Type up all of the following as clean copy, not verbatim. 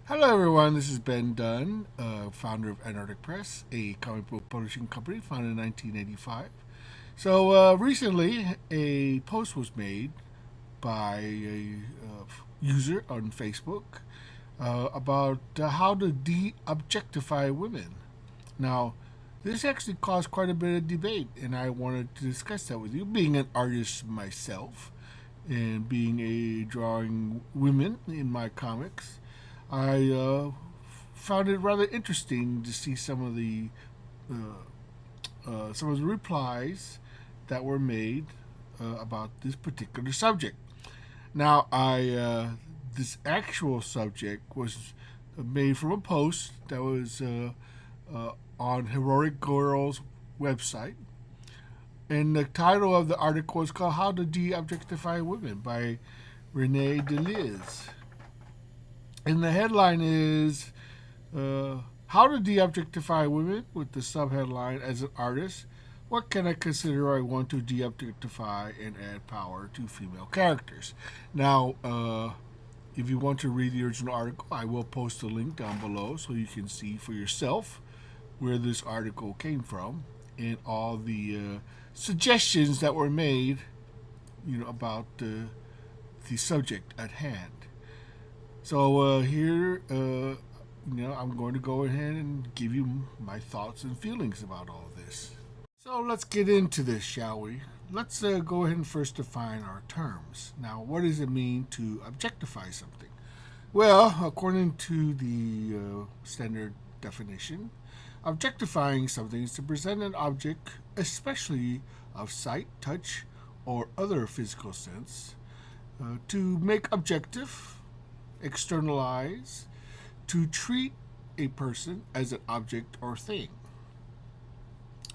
Hello, everyone. This is Ben Dunn, founder of Antarctic Press, a comic book publishing company founded in 1985. So, recently, a post was made by a user on Facebook about how to de-objectify women. Now, this actually caused quite a bit of debate, and I wanted to discuss that with you. Being an artist myself and being a drawing women in my comics, I found it rather interesting to see some of the replies that were made about this particular subject. Now, I this actual subject was made from a post that was on Heroic Girl's website, and the title of the article is called "How to De-Objectify Women" by Renee DeLiz. And the headline is How to De-Objectify Women, with the subheadline, as an artist, what can I consider I want to de-objectify and add power to female characters? Now, if you want to read the original article, I will post a link down below so you can see for yourself where this article came from and all the suggestions that were made, about the subject at hand. So here, I'm going to go ahead and give you my thoughts and feelings about all of this. So let's get into this, shall we? Let's go ahead and first define our terms. Now, what does it mean to objectify something? Well, according to the standard definition, objectifying something is to present an object, especially of sight, touch, or other physical sense, to make objective, externalize, to treat a person as an object or thing.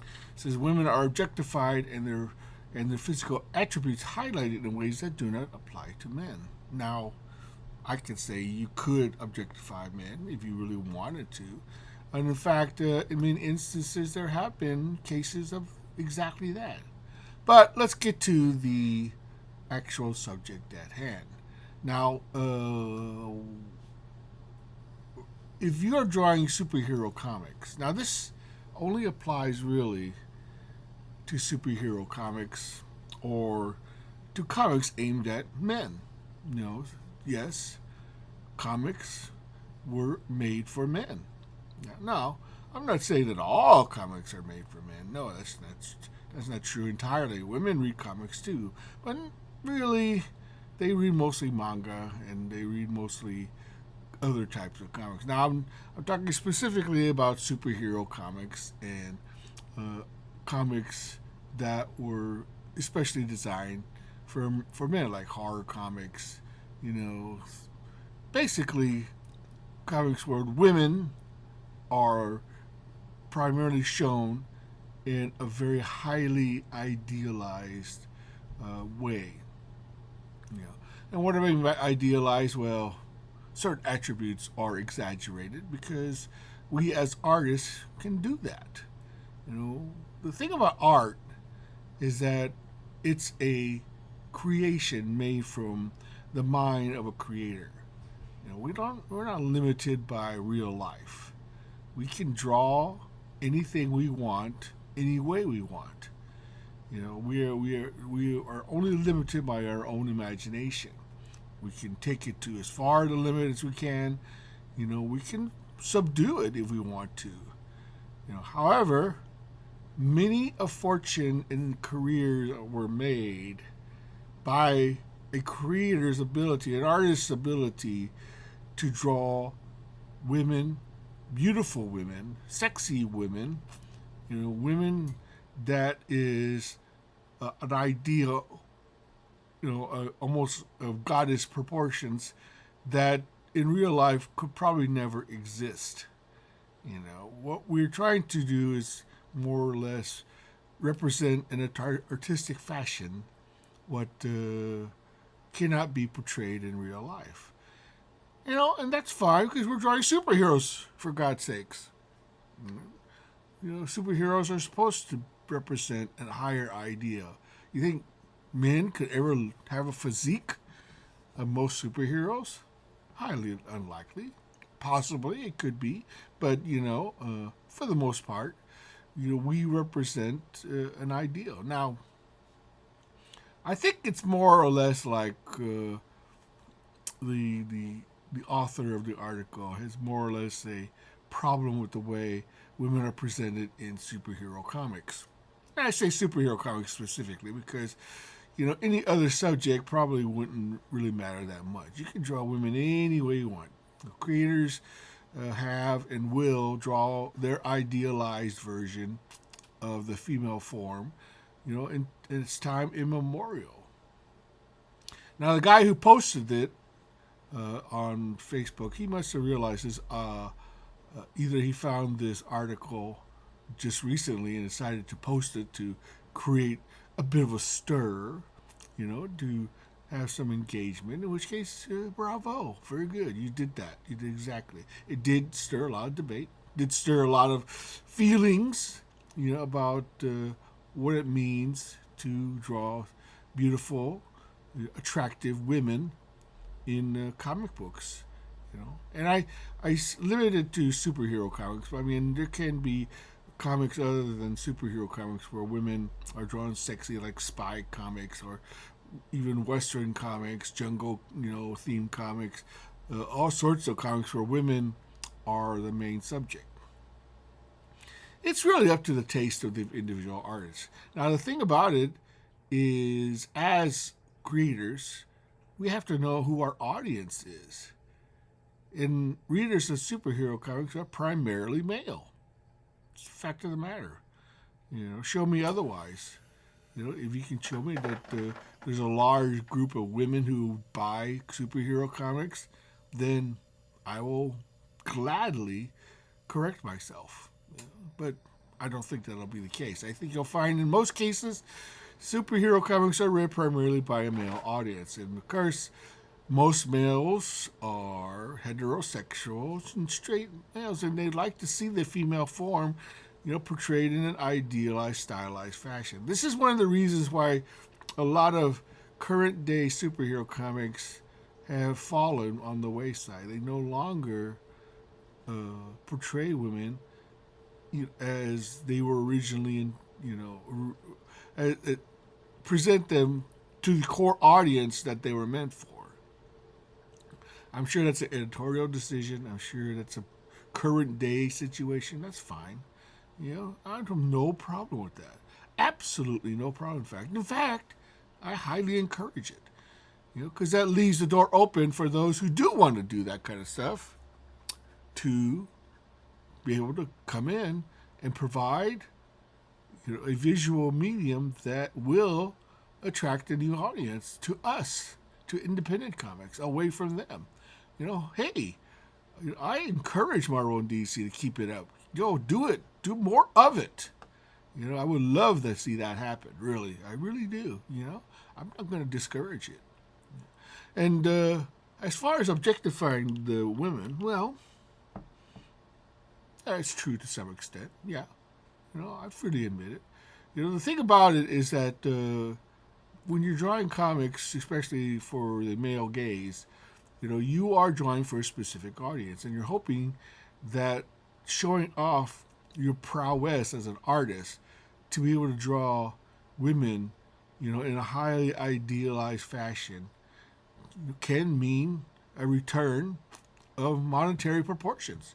It says women are objectified and their physical attributes highlighted in ways that do not apply to men. Now, I could say you could objectify men if you really wanted to. And in fact, in many instances, there have been cases of exactly that. But let's get to the actual subject at hand. Now, if you are drawing superhero comics, now this only applies really to superhero comics or to comics aimed at men. Yes, comics were made for men. Now, I'm not saying that all comics are made for men. No, that's not true entirely. Women read comics too, but really, they read mostly manga and they read mostly other types of comics. Now, I'm talking specifically about superhero comics and comics that were especially designed for men, like horror comics. You know, basically comics where women are primarily shown in a very highly idealized way. And what do I mean by idealized? Well, certain attributes are exaggerated because we as artists can do that. The thing about art is that it's a creation made from the mind of a creator. We're not limited by real life. We can draw anything we want, any way we want. We are only limited by our own imagination. We can take it to as far the limit as we can. We can subdue it if we want to. However, many a fortune and careers were made by a creator's ability, an artist's ability to draw women, beautiful women, sexy women, women that is an ideal, almost of goddess proportions that in real life could probably never exist. What we're trying to do is more or less represent in an artistic fashion what cannot be portrayed in real life. And that's fine because we're drawing superheroes, for God's sakes. Superheroes are supposed to represent a higher ideal. You think men could ever have a physique of most superheroes? Highly unlikely. Possibly it could be, but for the most part, we represent an ideal. Now, I think it's more or less like the author of the article has more or less a problem with the way women are presented in superhero comics. And I say superhero comics specifically because any other subject probably wouldn't really matter that much. You can draw women any way you want. The creators have and will draw their idealized version of the female form, and it's time immemorial. Now, the guy who posted it on Facebook, he must have realized this. Either he found this article just recently and decided to post it to create a bit of a stir, to have some engagement, in which case, bravo, very good. You did that. You did exactly. It did stir a lot of debate, did stir a lot of feelings, about what it means to draw beautiful, attractive women in comic books. And I limit it to superhero comics. But I mean, there can be comics other than superhero comics where women are drawn sexy, like spy comics or even Western comics, jungle, themed comics, all sorts of comics where women are the main subject. It's really up to the taste of the individual artist. Now, the thing about it is, as creators, we have to know who our audience is. And readers of superhero comics are primarily male. It's a fact of the matter. Show me otherwise. If you can show me that there's a large group of women who buy superhero comics, then I will gladly correct myself. But I don't think that'll be the case. I think you'll find in most cases, superhero comics are read primarily by a male audience. And of course, most males are heterosexuals and straight males, and they like to see the female form, portrayed in an idealized, stylized fashion. This is one of the reasons why a lot of current day superhero comics have fallen on the wayside. They no longer portray women as they were originally, present them to the core audience that they were meant for. I'm sure that's an editorial decision. I'm sure that's a current day situation. That's fine. I have no problem with that. Absolutely no problem. In fact, I highly encourage it. Because that leaves the door open for those who do want to do that kind of stuff to be able to come in and provide a visual medium that will attract a new audience to us, to independent comics, away from them. Hey, I encourage Marvel and DC to keep it up. Do it. Do more of it. I would love to see that happen, really. I really do, I'm not going to discourage it. And as far as objectifying the women, well, that's true to some extent, yeah. I freely admit it. The thing about it is that when you're drawing comics, especially for the male gaze, you are drawing for a specific audience, and you're hoping that showing off your prowess as an artist to be able to draw women, in a highly idealized fashion can mean a return of monetary proportions.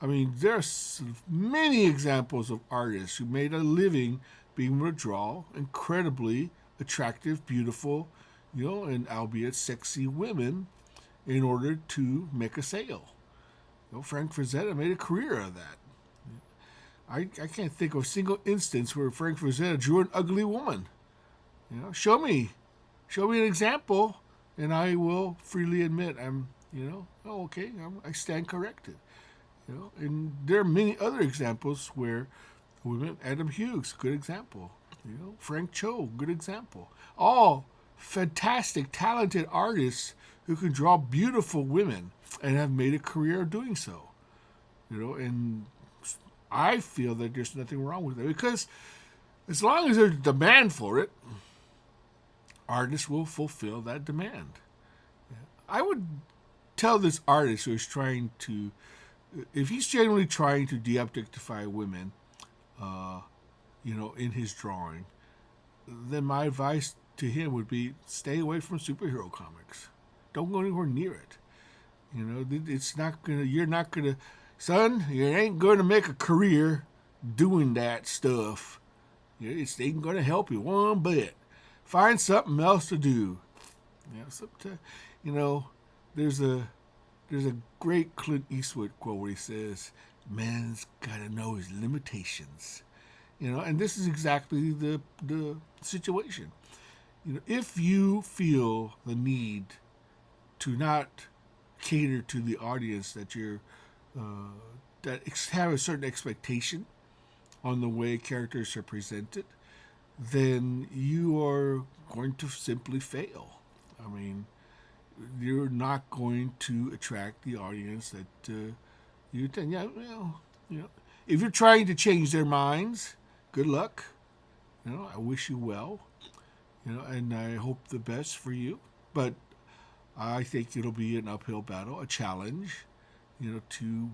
I mean, there's many examples of artists who made a living being able to draw incredibly attractive, beautiful, and albeit sexy women in order to make a sale. Frank Frazetta made a career of that. I can't think of a single instance where Frank Frazetta drew an ugly woman. Show me an example, and I will freely admit I stand corrected. And there are many other examples where women, Adam Hughes, good example. Frank Cho, good example. All fantastic, talented artists who can draw beautiful women and have made a career of doing so. And I feel that there's nothing wrong with it, because as long as there's demand for it, artists will fulfill that demand. I would tell this artist who is trying to, if he's genuinely trying to de-objectify women, in his drawing, then my advice to him would be stay away from superhero comics. Don't go anywhere near it. It's not gonna. You're not gonna, son. You ain't gonna make a career doing that stuff. It ain't gonna help you one bit. Find something else to do. There's a great Clint Eastwood quote where he says, "Man's gotta know his limitations." And this is exactly the situation. If you feel the need to not cater to the audience that that have a certain expectation on the way characters are presented, then you are going to simply fail. I mean, you're not going to attract the audience that you intend. If you're trying to change their minds, good luck. I wish you well. And I hope the best for you. But I think it'll be an uphill battle, a challenge, to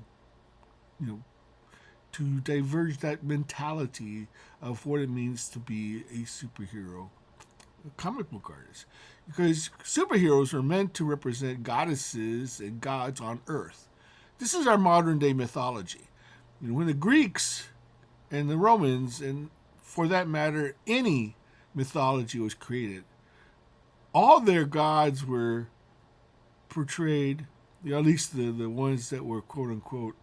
diverge that mentality of what it means to be a superhero comic book artist. Because superheroes are meant to represent goddesses and gods on Earth. This is our modern day mythology. When the Greeks and the Romans, and for that matter, any mythology was created, all their gods were portrayed, at least the ones that were quote unquote,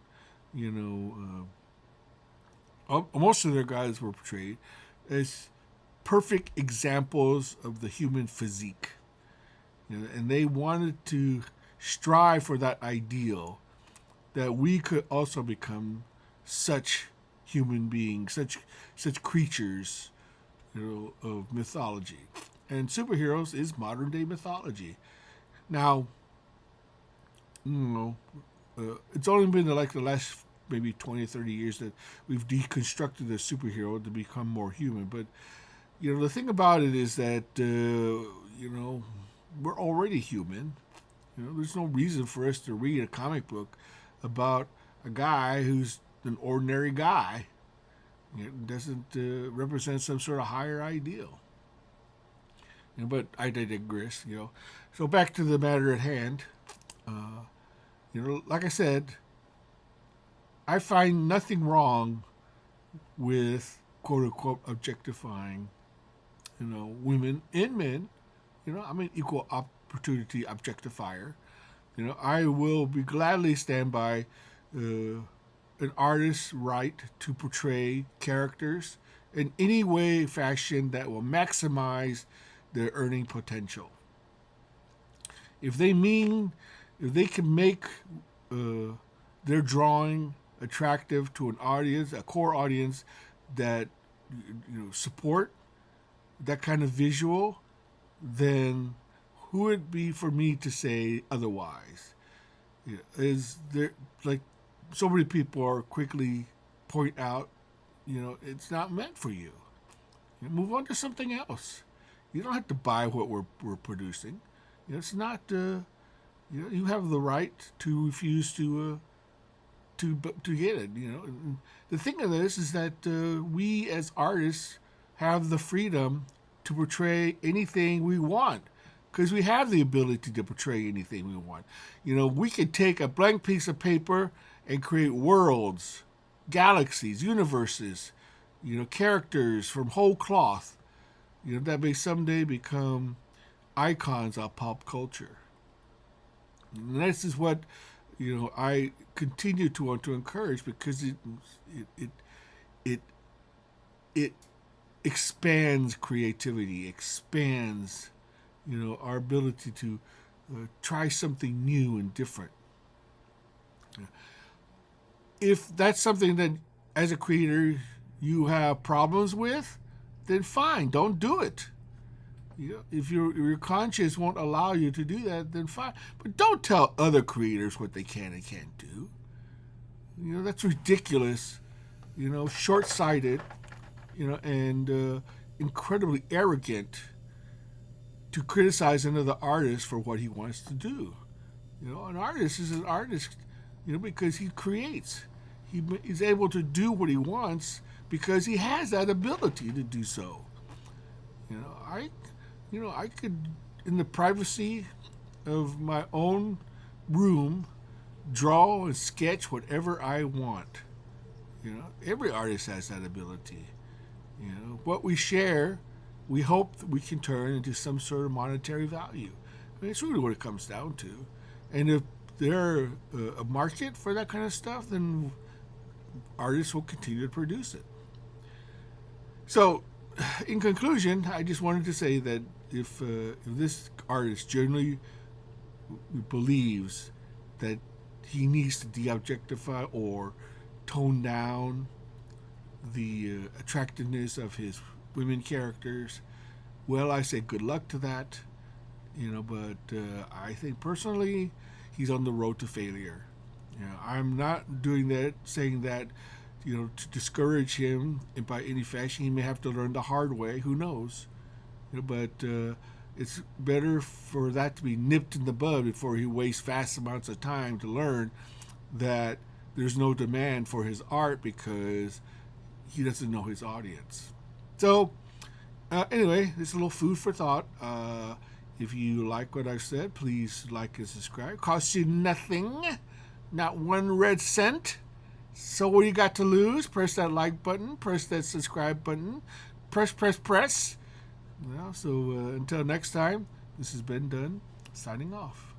most of their gods were portrayed as perfect examples of the human physique. And they wanted to strive for that ideal that we could also become such human beings, such creatures, of mythology. And superheroes is modern day mythology. Now, it's only been like the last maybe 20, 30 years that we've deconstructed the superhero to become more human. But, the thing about it is that, we're already human. There's no reason for us to read a comic book about a guy who's an ordinary guy. It doesn't represent some sort of higher ideal. But I digress. So back to the matter at hand. Like I said, I find nothing wrong with quote unquote objectifying, women and men. I'm an equal opportunity objectifier. I will be gladly stand by an artist's right to portray characters in any way, fashion that will maximize their earning potential. If they can make their drawing attractive to an audience, a core audience that support that kind of visual, then who would it be for me to say otherwise? Is there, like so many people are quickly point out, it's not meant for you. Move on to something else. You don't have to buy what we're producing. It's not. You have the right to refuse to get it. The thing of this is that we as artists have the freedom to portray anything we want, because we have the ability to portray anything we want. We could take a blank piece of paper and create worlds, galaxies, universes, characters from whole cloth, that may someday become icons of pop culture. And this is what, I continue to want to encourage, because it expands creativity, expands, our ability to try something new and different. If that's something that, as a creator, you have problems with, then fine, don't do it. If your conscience won't allow you to do that, then fine. But don't tell other creators what they can and can't do. That's ridiculous. Short-sighted. And incredibly arrogant to criticize another artist for what he wants to do. An artist is an artist, because he creates. He is able to do what he wants because he has that ability to do so. I could, in the privacy of my own room, draw and sketch whatever I want. Every artist has that ability. What we share, we hope that we can turn into some sort of monetary value. It's really what it comes down to. And if there's a market for that kind of stuff, then artists will continue to produce it. So, in conclusion, I just wanted to say that if this artist generally believes that he needs to de-objectify or tone down the attractiveness of his women characters, well, I say good luck to that. But I think personally he's on the road to failure. I'm not doing that, saying that, to discourage him by any fashion. He may have to learn the hard way. Who knows? But it's better for that to be nipped in the bud before he wastes vast amounts of time to learn that there's no demand for his art because he doesn't know his audience. So, anyway, this is a little food for thought. If you like what I've said, please like and subscribe. Costs you nothing, not 1 red cent. So what do you got to lose? Press that like button, press that subscribe button, press. So until next time, this has been Dunn, signing off.